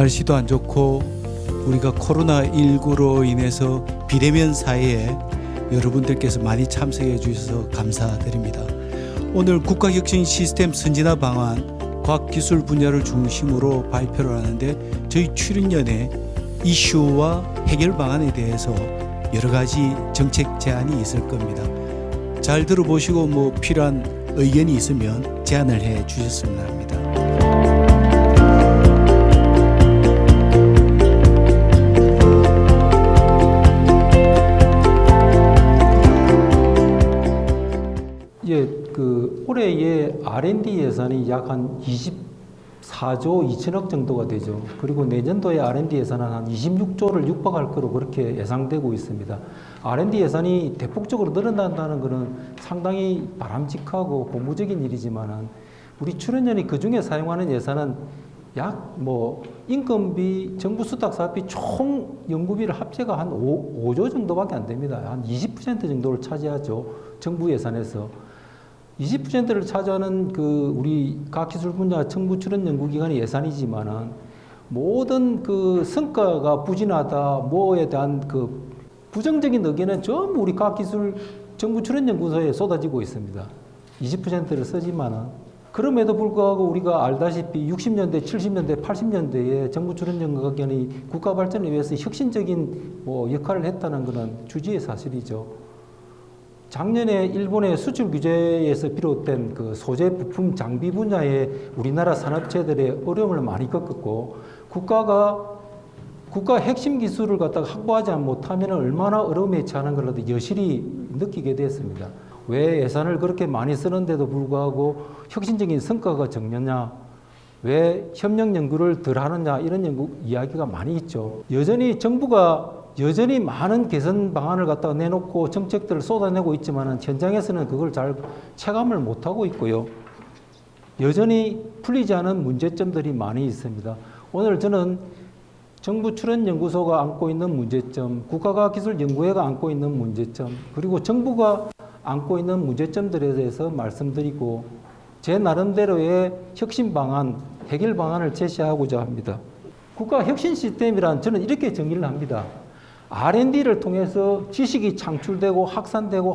날씨도 안 좋고 우리가 코로나19로 인해서 비대면 사회에 여러분들께서 많이 참석해 주셔서 감사드립니다. 오늘 국가혁신 시스템 선진화 방안 과학기술 분야를 중심으로 발표를 하는데 저희 출연연의 이슈와 해결 방안에 대해서 여러 가지 정책 제안이 있을 겁니다. 잘 들어보시고 필요한 의견이 있으면 제안을 해 주셨으면 합니다. 올해의 R&D 예산이 약 한 24조 2천억 정도가 되죠. 그리고 내년도에 R&D 예산은 한 26조를 육박할 거로 그렇게 예상되고 있습니다. R&D 예산이 대폭적으로 늘어난다는 것은 상당히 바람직하고 고무적인 일이지만은 우리 출연연이 그 중에 사용하는 예산은 약 인건비, 정부 수탁 사업비 총 연구비를 합쳐가 한 5조 정도밖에 안 됩니다. 한 20% 정도를 차지하죠. 정부 예산에서. 20%를 차지하는 우리 과학기술 분야 정부 출연 연구기관의 예산이지만은 모든 성과가 부진하다, 뭐에 대한 부정적인 의견은 전부 우리 과학기술 정부 출연 연구소에 쏟아지고 있습니다. 20%를 쓰지만은 그럼에도 불구하고 우리가 알다시피 60년대, 70년대, 80년대에 정부 출연 연구기관이 국가 발전을 위해서 혁신적인 역할을 했다는 것은 주지의 사실이죠. 작년에 일본의 수출 규제에서 비롯된 소재 부품 장비 분야의 우리나라 산업체들의 어려움을 많이 겪었고 국가 핵심 기술을 확보하지 못하면 얼마나 어려움에 처하는 걸 여실히 느끼게 됐습니다. 왜 예산을 그렇게 많이 쓰는데도 불구하고 혁신적인 성과가 적느냐, 왜 협력 연구를 덜 하느냐, 이런 이야기가 많이 있죠. 정부가 여전히 많은 개선 방안을 내놓고 정책들을 쏟아내고 있지만 현장에서는 그걸 잘 체감을 못하고 있고요. 여전히 풀리지 않은 문제점들이 많이 있습니다. 오늘 저는 정부 출연연구소가 안고 있는 문제점, 국가과학기술연구회가 안고 있는 문제점, 그리고 정부가 안고 있는 문제점들에 대해서 말씀드리고 제 나름대로의 혁신 방안, 해결 방안을 제시하고자 합니다. 국가혁신 시스템이란 저는 이렇게 정의를 합니다. R&D를 통해서 지식이 창출되고 확산되고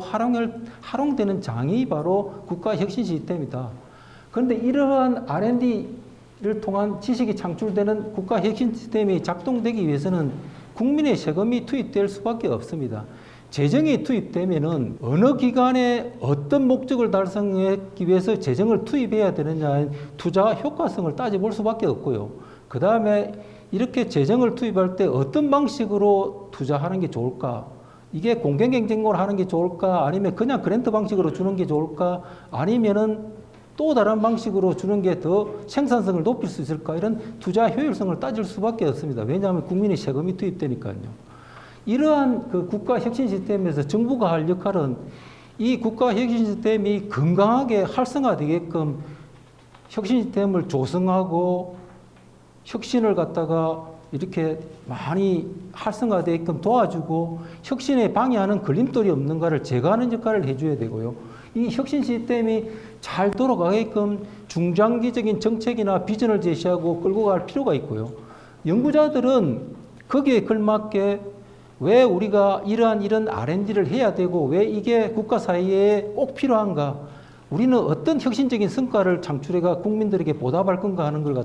활용되는 장이 바로 국가혁신 시스템이다. 그런데 이러한 R&D를 통한 지식이 창출되는 국가혁신 시스템이 작동되기 위해서는 국민의 세금이 투입될 수밖에 없습니다. 재정이 투입되면은 어느 기관에 어떤 목적을 달성하기 위해서 재정을 투입해야 되느냐의 투자 효과성을 따져볼 수밖에 없고요. 그 다음에 이렇게 재정을 투입할 때 어떤 방식으로 투자하는 게 좋을까? 이게 공정경쟁으로 하는 게 좋을까? 아니면 그냥 그랜트 방식으로 주는 게 좋을까? 아니면은 또 다른 방식으로 주는 게 더 생산성을 높일 수 있을까? 이런 투자 효율성을 따질 수밖에 없습니다. 왜냐하면 국민의 세금이 투입되니까요. 이러한 국가 혁신 시스템에서 정부가 할 역할은 이 국가 혁신 시스템이 건강하게 활성화되게끔 혁신 시스템을 조성하고 혁신을 이렇게 많이 활성화되게끔 도와주고 혁신에 방해하는 걸림돌이 없는가를 제거하는 역할을 해줘야 되고요. 이 혁신 시스템이 잘 돌아가게끔 중장기적인 정책이나 비전을 제시하고 끌고 갈 필요가 있고요. 연구자들은 거기에 걸맞게 왜 우리가 이런 R&D를 해야 되고 왜 이게 국가 사회에 꼭 필요한가? 우리는 어떤 혁신적인 성과를 창출해가 국민들에게 보답할 건가 하는 걸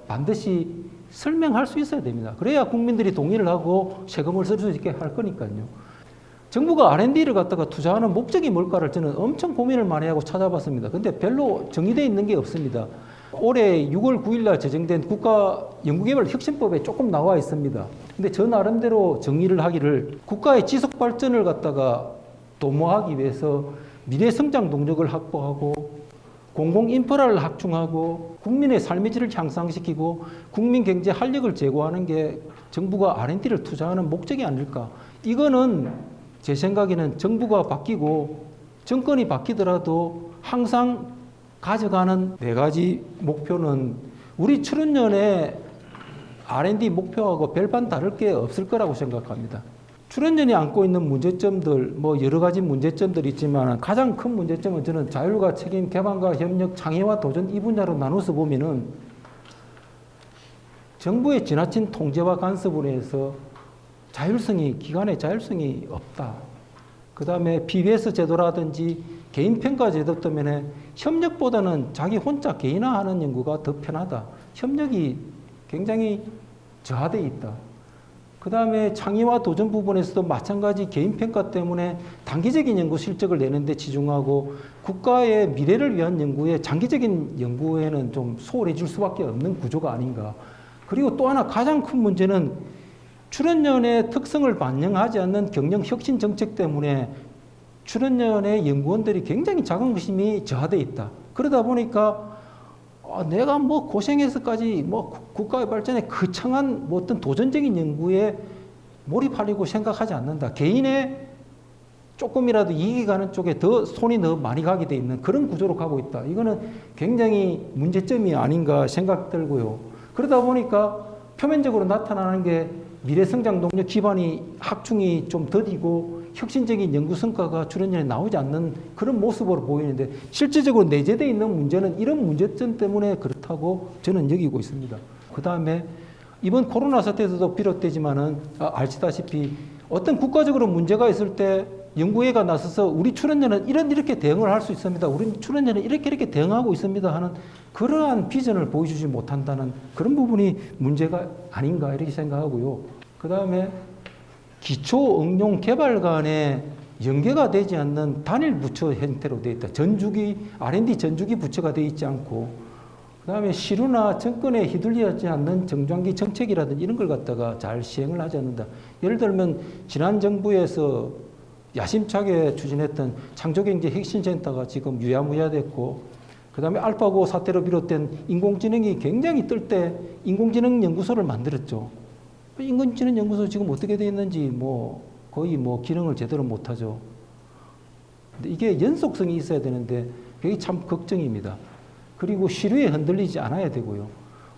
반드시 설명할 수 있어야 됩니다. 그래야 국민들이 동의를 하고 세금을 쓸 수 있게 할 거니까요. 정부가 R&D를 투자하는 목적이 뭘까를 저는 엄청 고민을 많이 하고 찾아봤습니다. 근데 별로 정의되어 있는 게 없습니다. 올해 6월 9일 날 제정된 국가연구개발혁신법에 조금 나와 있습니다. 근데 저 나름대로 정의를 하기를 국가의 지속 발전을 도모하기 위해서 미래 성장 동력을 확보하고 공공 인프라를 확충하고 국민의 삶의 질을 향상시키고 국민 경제 활력을 제고하는 게 정부가 R&D를 투자하는 목적이 아닐까. 이거는 제 생각에는 정부가 바뀌고 정권이 바뀌더라도 항상 가져가는 4가지 목표는 우리 출연연의 R&D 목표하고 별반 다를 게 없을 거라고 생각합니다. 출연연이 안고 있는 문제점들, 여러 가지 문제점들이 있지만 가장 큰 문제점은 저는 자율과 책임, 개방과 협력, 창의와 도전 이 분야로 나눠서 보면은 정부의 지나친 통제와 간섭으로 해서 기관의 자율성이 없다. 그 다음에 PBS 제도라든지 개인평가 제도 때문에 협력보다는 자기 혼자 개인화하는 연구가 더 편하다. 협력이 굉장히 저하되어 있다. 그 다음에 창의와 도전 부분에서도 마찬가지 개인평가 때문에 단기적인 연구 실적을 내는데 치중하고 국가의 미래를 위한 연구에 장기적인 연구에는 좀 소홀해 줄 수밖에 없는 구조가 아닌가. 그리고 또 하나 가장 큰 문제는 출연연의 특성을 반영하지 않는 경영 혁신 정책 때문에 출연연의 연구원들이 굉장히 자긍심이 저하되어 있다. 그러다 보니까 내가 뭐 고생해서까지 뭐 국가의 발전에 거창한 뭐 어떤 도전적인 연구에 몰입하려고 생각하지 않는다. 개인의 조금이라도 이익이 가는 쪽에 더 손이 더 많이 가게 돼 있는 그런 구조로 가고 있다. 이거는 굉장히 문제점이 아닌가 생각 들고요. 그러다 보니까 표면적으로 나타나는 게 미래성장 동력 기반이 학중이 좀 더디고 혁신적인 연구 성과가 출연연에 나오지 않는 그런 모습으로 보이는데 실질적으로 내재되어 있는 문제는 이런 문제점 때문에 그렇다고 저는 여기고 있습니다. 그 다음에 이번 코로나 사태에서도 비롯되지만은 아시다시피 어떤 국가적으로 문제가 있을 때 연구회가 나서서 우리 출연연은 이렇게 대응을 할 수 있습니다. 우리 출연연은 이렇게 대응하고 있습니다 하는 그러한 비전을 보여주지 못한다는 그런 부분이 문제가 아닌가 이렇게 생각하고요. 그 다음에 기초 응용 개발 간에 연계가 되지 않는 단일 부처 형태로 되어 있다. R&D 전주기 부처가 되어 있지 않고, 그 다음에 시루나 정권에 휘둘리지 않는 정장기 정책이라든지 이런 걸 갖다가 잘 시행을 하지 않는다. 예를 들면 지난 정부에서 야심차게 추진했던 창조경제 혁신센터가 지금 유야무야됐고, 그 다음에 알파고 사태로 비롯된 인공지능이 굉장히 뜰 때 인공지능 연구소를 만들었죠. 인공지능 연구소 지금 어떻게 되어 있는지 거의 기능을 제대로 못하죠. 근데 이게 연속성이 있어야 되는데 그게 참 걱정입니다. 그리고 시류에 흔들리지 않아야 되고요.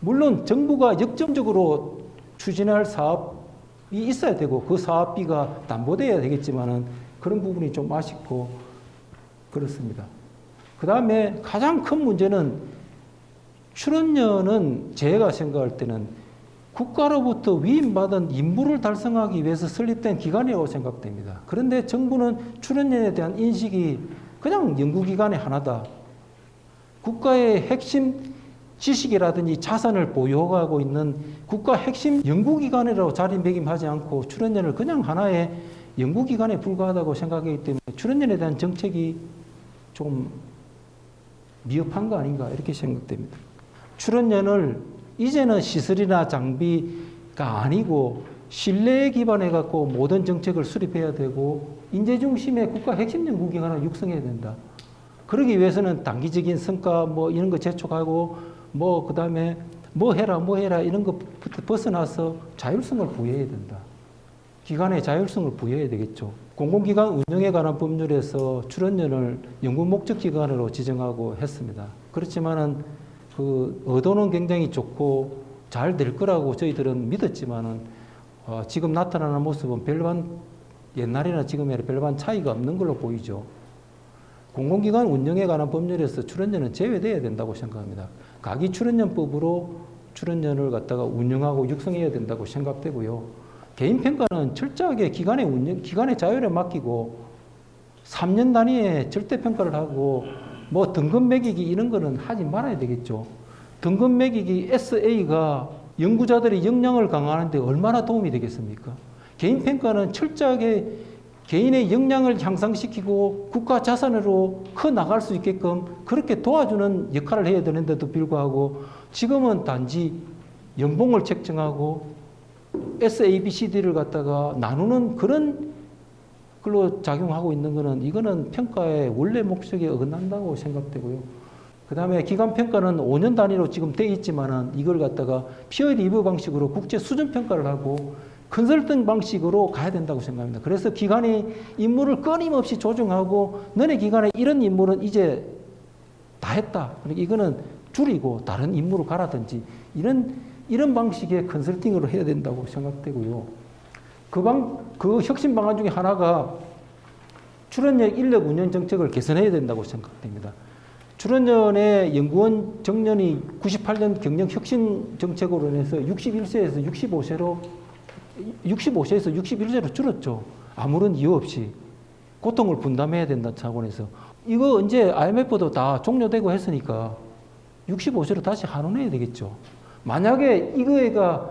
물론 정부가 역점적으로 추진할 사업이 있어야 되고 그 사업비가 담보돼야 되겠지만은 그런 부분이 좀 아쉽고 그렇습니다. 그 다음에 가장 큰 문제는 출연료는 제가 생각할 때는 국가로부터 위임받은 임무를 달성하기 위해서 설립된 기관이라고 생각됩니다. 그런데 정부는 출연료에 대한 인식이 그냥 연구기관의 하나다. 국가의 핵심 지식이라든지 자산을 보유하고 있는 국가 핵심 연구기관이라고 자리매김하지 않고 출연료를 그냥 하나의 연구기관에 불과하다고 생각하기 때문에 출연료에 대한 정책이 좀 미흡한 거 아닌가 이렇게 생각됩니다. 출연료를 이제는 시설이나 장비가 아니고 신뢰에 기반해 갖고 모든 정책을 수립해야 되고 인재 중심의 국가 핵심 연구기관을 육성해야 된다. 그러기 위해서는 단기적인 성과 이런 거 재촉하고 그다음에 뭐 해라 이런 것부터 벗어나서 자율성을 부여해야 된다. 기관의 자율성을 부여해야 되겠죠. 공공기관 운영에 관한 법률에서 출연료를 연구 목적 기관으로 지정하고 했습니다. 그렇지만은 그 의도는 굉장히 좋고 잘 될 거라고 저희들은 믿었지만은 지금 나타나는 모습은 옛날이나 지금이나 별반 차이가 없는 걸로 보이죠. 공공기관 운영에 관한 법률에서 출연료는 제외돼야 된다고 생각합니다. 가기 출연료법으로 출연료를 갖다가 운영하고 육성해야 된다고 생각되고요. 개인 평가는 철저하게 기관의 자율에 맡기고 3년 단위에 절대 평가를 하고 등급 매기기 이런 거는 하지 말아야 되겠죠. 등급 매기기 SA가 연구자들의 역량을 강화하는데 얼마나 도움이 되겠습니까? 개인 평가는 철저하게 개인의 역량을 향상시키고 국가 자산으로 커 나갈 수 있게끔 그렇게 도와주는 역할을 해야 되는데도 불구하고 지금은 단지 연봉을 책정하고 SABCD를 갖다가 나누는 그런 걸로 작용하고 있는 거는 이거는 평가의 원래 목적에 어긋난다고 생각되고요. 그 다음에 기간 평가는 5년 단위로 지금 돼 있지만은 이걸 갖다가 피어 리뷰 방식으로 국제 수준 평가를 하고 컨설팅 방식으로 가야 된다고 생각합니다. 그래서 기관이 임무를 끊임없이 조정하고 너네 기관에 이런 임무는 이제 다 했다. 그러니까 이거는 줄이고 다른 임무로 가라든지 이런 방식의 컨설팅으로 해야 된다고 생각되고요. 그 혁신 방안 중에 하나가 출연력 인력 운영 정책을 개선해야 된다고 생각됩니다. 출연연의 연구원 정년이 98년 경영 혁신 정책으로 인해서 61세에서 65세로 65세에서 61세로 줄었죠. 아무런 이유 없이 고통을 분담해야 된다 차원에서 이거 이제 IMF도 다 종료되고 했으니까 65세로 다시 한원해야 되겠죠. 만약에 이거가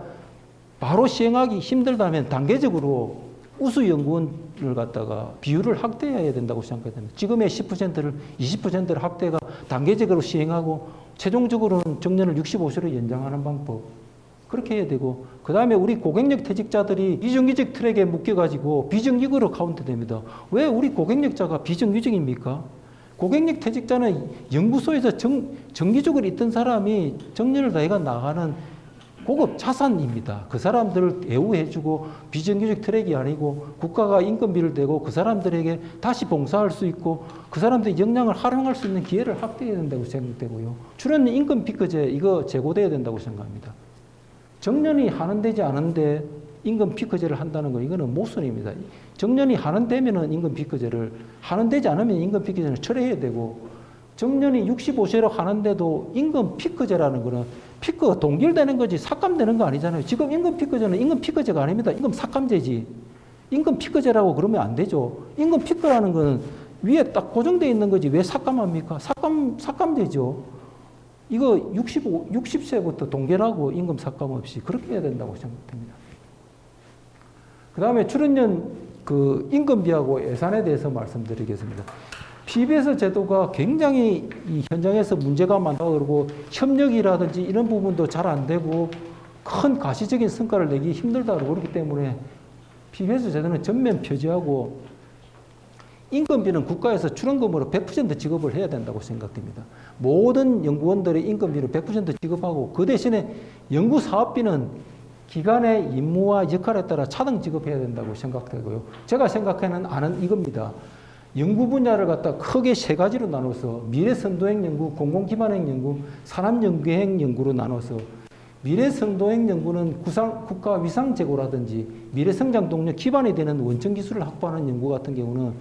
바로 시행하기 힘들다면 단계적으로 우수 연구원을 갖다가 비율을 확대해야 된다고 생각합니다. 지금의 10%를 20%를 확대가 단계적으로 시행하고 최종적으로는 정년을 65세로 연장하는 방법 그렇게 해야 되고 그 다음에 우리 고객력 퇴직자들이 비정규직 트랙에 묶여가지고 비정규직으로 카운트됩니다. 왜 우리 고객력자가 비정규직입니까? 고객력 퇴직자는 연구소에서 정기적으로 있던 사람이 정년을 다해가 나가는 고급 자산입니다. 그 사람들을 대우해주고 비정규직 트랙이 아니고 국가가 인건비를 대고 그 사람들에게 다시 봉사할 수 있고 그 사람들의 역량을 활용할 수 있는 기회를 확대해야 된다고 생각되고요. 출연 인건 피크제 이거 제고돼야 된다고 생각합니다. 정년이 한원되지 않은데 임금 피크제를 한다는 거 이거는 모순입니다. 정년이 한원되면은 임금 피크제를 한원되지 않으면 임금 피크제는 철회해야 되고 정년이 65세로 하는데도 임금 피크제라는 거는 피크가 동결되는 거지 삭감되는 거 아니잖아요. 지금 임금 피크제는 임금 피크제가 아닙니다. 임금 삭감제지. 임금 피크제라고 그러면 안 되죠. 임금 피크라는 거는 위에 딱 고정되어 있는 거지 왜 삭감합니까? 삭감제죠. 이거 60세부터 동결하고 임금 삭감 없이 그렇게 해야 된다고 생각됩니다. 그 다음에 출연연 그 임금비하고 예산에 대해서 말씀드리겠습니다. PBS 제도가 굉장히 이 현장에서 문제가 많다고 그러고 협력이라든지 이런 부분도 잘 안 되고 큰 가시적인 성과를 내기 힘들다고 그렇기 때문에 PBS 제도는 전면 폐지하고 임금비는 국가에서 출연금으로 100% 지급을 해야 된다고 생각됩니다. 모든 연구원들의 임금비를 100% 지급하고 그 대신에 연구사업비는 기관의 임무와 역할에 따라 차등 지급해야 된다고 생각되고요. 제가 생각하는 안은 이겁니다. 연구 분야를 갖다 크게 세 가지로 나눠서 미래선도행 연구, 공공기반행 연구, 산업연구행 연구로 나눠서 미래선도행 연구는 국가 위상제고라든지 미래성장 동력 기반이 되는 원천 기술을 확보하는 연구 같은 경우는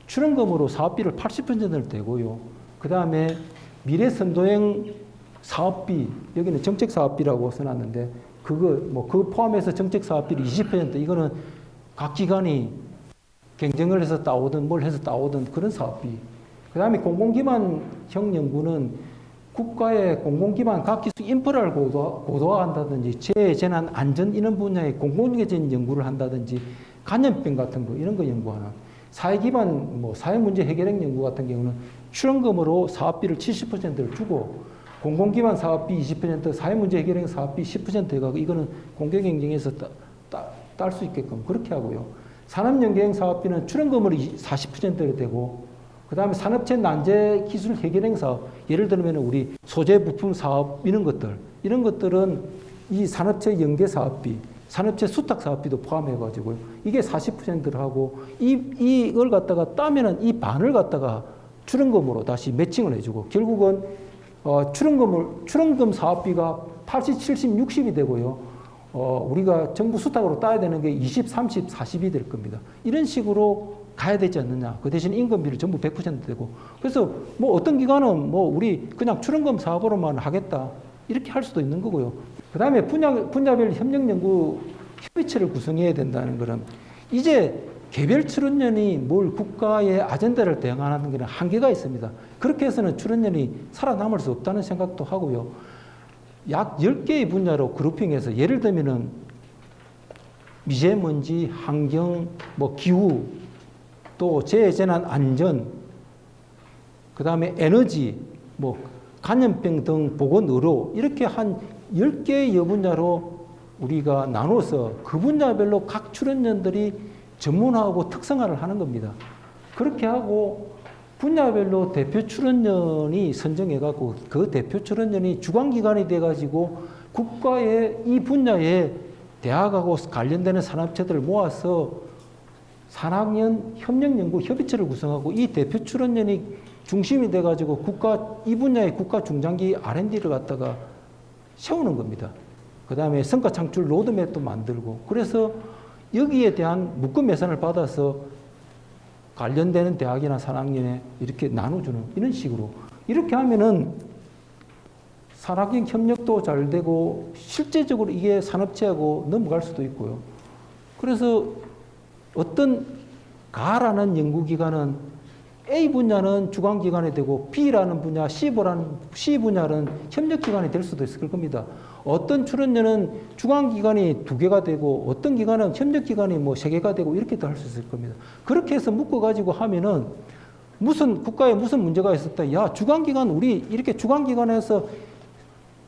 출연금으로 사업비를 80%를 대고요. 그 다음에 미래선도행 사업비, 여기는 정책사업비라고 써놨는데 그 포함해서 정책사업비를 20% 이거는 각 기관이 경쟁을 해서 따오든 뭘 해서 따오든 그런 사업비. 그 다음에 공공기반형 연구는 국가의 공공기반 각 기술 인프라를 고도화한다든지 재재난 안전 이런 분야의 공공적인 연구를 한다든지 감염병 같은 거 이런 거 연구하는 사회기반 사회문제 해결형 연구 같은 경우는 출연금으로 사업비를 70%를 주고 공공기반 사업비 20% 사회문제 해결형 사업비 10%가 이거는 공개경쟁에서 딸 수 있게끔 그렇게 하고요. 산업연계형 사업비는 출연금으로 40%를 대고 그 다음에 산업체 난제 기술 해결형 사업 예를 들면 우리 소재 부품 사업 이런 것들은 이 산업체 연계 사업비 산업체 수탁 사업비도 포함해가지고요. 이게 40%를 하고 이걸 갖다가 따면은 이 반을 갖다가 출연금으로 다시 매칭을 해주고 결국은 출연금 사업비가 80, 70, 60이 되고요. 우리가 정부 수탁으로 따야 되는 게 20, 30, 40이 될 겁니다. 이런 식으로 가야 되지 않느냐. 그 대신 임금비를 전부 100% 되고. 그래서 어떤 기관은 우리 그냥 출연금 사업으로만 하겠다. 이렇게 할 수도 있는 거고요. 그 다음에 분야별 협력연구 협의체를 구성해야 된다는 거는 이제 개별 출연연이 뭘 국가의 아젠다를 대응하는 것은 한계가 있습니다. 그렇게 해서는 출연연이 살아남을 수 없다는 생각도 하고요. 약 10개의 분야로 그룹핑해서 예를 들면은 미세먼지, 환경, 기후, 또 재해재난 안전, 그 다음에 에너지, 감염병 등 보건의료 이렇게 한 10개의 여분야로 우리가 나눠서 그 분야별로 각 출연연들이 전문화하고 특성화를 하는 겁니다. 그렇게 하고 분야별로 대표 출연연이 선정해갖고 그 대표 출연연이 주관기관이 돼가지고 국가의 이 분야에 대학하고 관련되는 산업체들을 모아서 산학연 협력연구 협의체를 구성하고 이 대표 출연연이 중심이 돼가지고 이 분야의 국가 중장기 R&D를 갖다가 세우는 겁니다. 그 다음에 성과 창출 로드맵도 만들고 그래서 여기에 대한 묶음 예산을 받아서 관련되는 대학이나 산학연에 이렇게 나눠주는 이런 식으로 이렇게 하면은 산학인 협력도 잘 되고 실제적으로 이게 산업체하고 넘어갈 수도 있고요. 그래서 어떤 가라는 연구기관은 A 분야는 주관기관이 되고 B라는 분야, C 분야는 협력기관이 될 수도 있을 겁니다. 어떤 출연료는 주관기관이 2개가 되고 어떤 기관은 협력기관이 뭐 3개가 되고 이렇게도 할 수 있을 겁니다. 그렇게 해서 묶어가지고 하면은 국가에 무슨 문제가 있었다. 야, 주관기관, 우리 이렇게 주관기관에서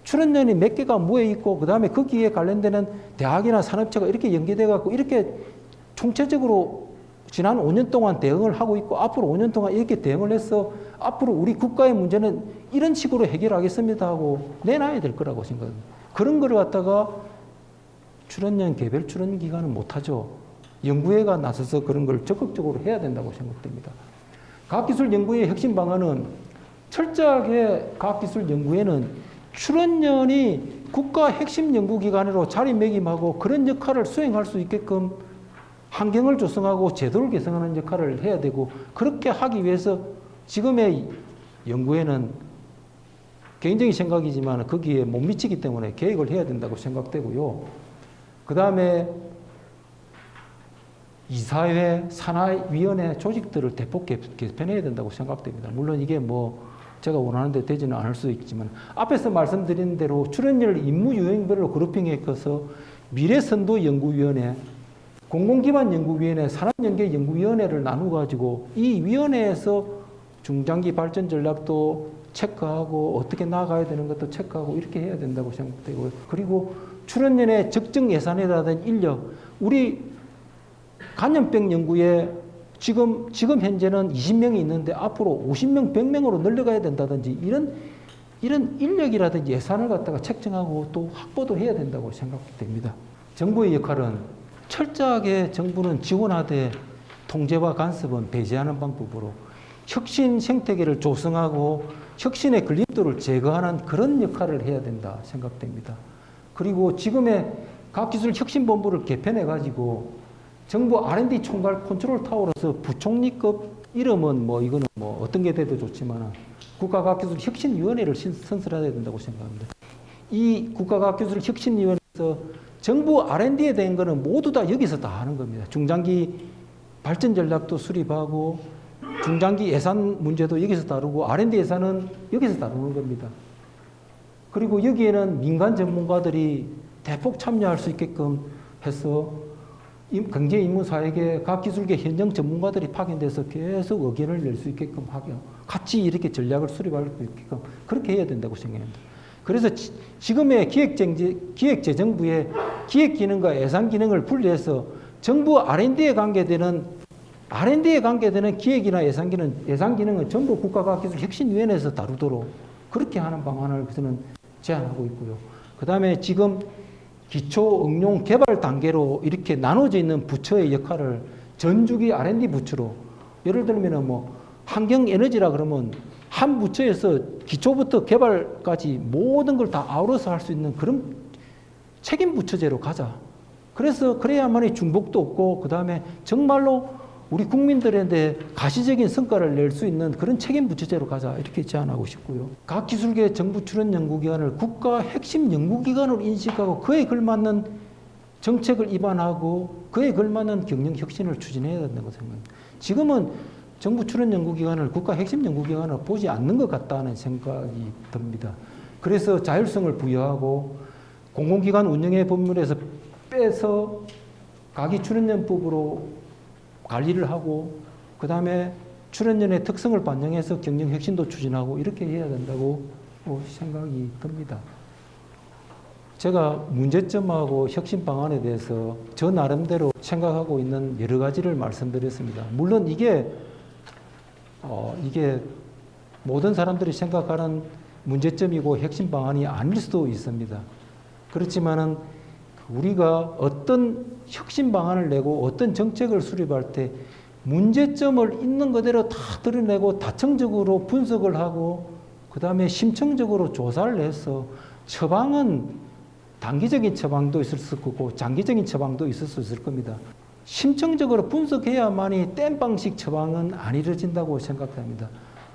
출연연이 몇 개가 모여 있고, 그 다음에 거기에 관련되는 대학이나 산업체가 이렇게 연계돼 갖고 이렇게 총체적으로 지난 5년 동안 대응을 하고 있고, 앞으로 5년 동안 이렇게 대응을 해서 앞으로 우리 국가의 문제는 이런 식으로 해결하겠습니다 하고 내놔야 될 거라고 생각합니다. 그런 걸 갖다가 출연연 개별 출연 기관은 못하죠. 연구회가 나서서 그런 걸 적극적으로 해야 된다고 생각됩니다. 과학기술 연구의 핵심 방안은 철저하게 과학기술 연구에는 출연연이 국가 핵심 연구기관으로 자리매김하고 그런 역할을 수행할 수 있게끔 환경을 조성하고 제도를 개선하는 역할을 해야 되고, 그렇게 하기 위해서 지금의 연구에는 개인적인 생각이지만 거기에 못 미치기 때문에 계획을 해야 된다고 생각되고요. 그 다음에 이사회, 산하위원회 조직들을 대폭 개편해야 된다고 생각됩니다. 물론 이게 뭐 제가 원하는 데 되지는 않을 수 있지만, 앞에서 말씀드린 대로 출연료를 임무 유형별로 그룹핑해서 미래선도연구위원회, 공공기반연구위원회, 산업연계연구위원회를 나누어가지고 이 위원회에서 중장기 발전 전략도 체크하고 어떻게 나아가야 되는 것도 체크하고 이렇게 해야 된다고 생각되고요. 그리고 출연연의 적정 예산이라든지 인력, 우리 간염병 연구에 지금 현재는 20명이 있는데 앞으로 50명, 100명으로 늘려가야 된다든지 이런 인력이라든지 예산을 갖다가 책정하고 또 확보도 해야 된다고 생각됩니다. 정부의 역할은 철저하게 정부는 지원하되 통제와 간섭은 배제하는 방법으로 혁신 생태계를 조성하고 혁신의 걸림돌을 제거하는 그런 역할을 해야 된다 생각됩니다. 그리고 지금의 과학기술혁신본부를 개편해가지고 정부 R&D 총괄 컨트롤 타워로서 부총리급 이름은 뭐 이거는 뭐 어떤 게 돼도 좋지만 국가과학기술혁신위원회를 선설해야 된다고 생각합니다. 이 국가과학기술혁신위원회에서 정부 R&D에 대한 거는 모두 다 여기서 다 하는 겁니다. 중장기 발전 전략도 수립하고 중장기 예산 문제도 여기서 다루고 R&D 예산은 여기서 다루는 겁니다. 그리고 여기에는 민간 전문가들이 대폭 참여할 수 있게끔 해서 경제인문사회계, 과학기술계 현장 전문가들이 파견돼서 계속 의견을 낼 수 있게끔 하고 같이 이렇게 전략을 수립할 수 있게끔 그렇게 해야 된다고 생각합니다. 그래서 지금의 기획재정부의 기획기능과 예산기능을 분리해서 정부 R&D에 관계되는 기획이나 예산기능은 전부 국가과학기술혁신위원회에서 다루도록 그렇게 하는 방안을 저는 제안하고 있고요. 그 다음에 지금 기초 응용 개발 단계로 이렇게 나눠져 있는 부처의 역할을 전주기 R&D 부처로, 예를 들면 뭐 환경에너지라 그러면 한 부처에서 기초부터 개발까지 모든 걸 다 아우러서 할 수 있는 그런 책임 부처제로 가자. 그래서 그래야만이 중복도 없고 그 다음에 정말로 우리 국민들한테 가시적인 성과를 낼 수 있는 그런 책임 부처제로 가자, 이렇게 제안하고 싶고요. 과학기술계 정부 출연 연구기관을 국가 핵심 연구기관으로 인식하고 그에 걸맞는 정책을 입안하고 그에 걸맞는 경영 혁신을 추진해야 된다고 생각합니다. 지금은 정부 출연 연구기관을 국가 핵심 연구기관으로 보지 않는 것 같다는 생각이 듭니다. 그래서 자율성을 부여하고 공공기관 운영의 법률에서 빼서 과기출연연법으로 관리를 하고 그 다음에 출연연의 특성을 반영해서 경영 혁신도 추진하고 이렇게 해야 된다고 생각이 듭니다. 제가 문제점하고 혁신 방안에 대해서 저 나름대로 생각하고 있는 여러 가지를 말씀드렸습니다. 물론 이게 모든 사람들이 생각하는 문제점이고 핵심 방안이 아닐 수도 있습니다. 그렇지만은 우리가 어떤 혁신 방안을 내고 어떤 정책을 수립할 때 문제점을 있는 그대로 다 드러내고 다층적으로 분석을 하고 그 다음에 심층적으로 조사를 해서 처방은 단기적인 처방도 있을 수 있고 장기적인 처방도 있을 수 있을 겁니다. 심층적으로 분석해야만이 땜방식 처방은 안 이루어진다고 생각합니다.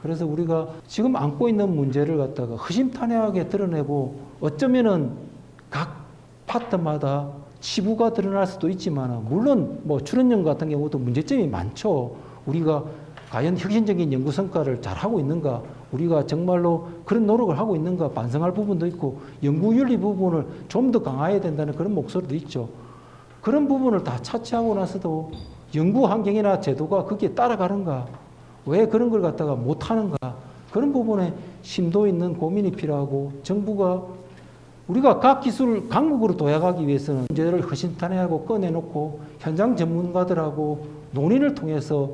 그래서 우리가 지금 안고 있는 문제를 갖다가 허심탄회하게 드러내고 어쩌면은 각 파트마다 치부가 드러날 수도 있지만 물론 뭐 출연연 같은 경우도 문제점이 많죠. 우리가 과연 혁신적인 연구 성과를 잘 하고 있는가, 우리가 정말로 그런 노력을 하고 있는가 반성할 부분도 있고 연구윤리 부분을 좀 더 강화해야 된다는 그런 목소리도 있죠. 그런 부분을 다 차치하고 나서도 연구 환경이나 제도가 거기에 따라가는가, 왜 그런 걸 갖다가 못하는가, 그런 부분에 심도 있는 고민이 필요하고 정부가 우리가 각 기술을 강국으로 도약하기 위해서는 문제를 허심탄회하고 꺼내놓고 현장 전문가들하고 논의를 통해서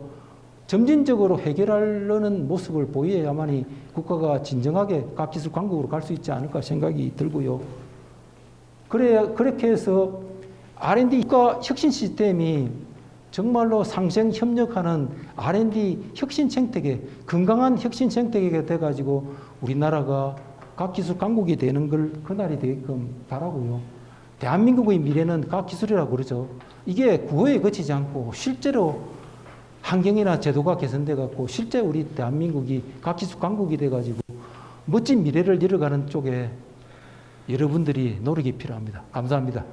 점진적으로 해결하려는 모습을 보여야만이 국가가 진정하게 각 기술 강국으로 갈 수 있지 않을까 생각이 들고요. 그렇게 해서 R&D 국가 혁신 시스템이 정말로 상생 협력하는 R&D 혁신 생태계, 건강한 혁신 생태계가 돼가지고 우리나라가 각 기술 강국이 되는 걸 그날이 되게끔 바라고요. 대한민국의 미래는 각 기술이라고 그러죠. 이게 구호에 그치지 않고 실제로 환경이나 제도가 개선돼 갖고 실제 우리 대한민국이 각 기술 강국이 돼 가지고 멋진 미래를 이뤄가는 쪽에 여러분들이 노력이 필요합니다. 감사합니다.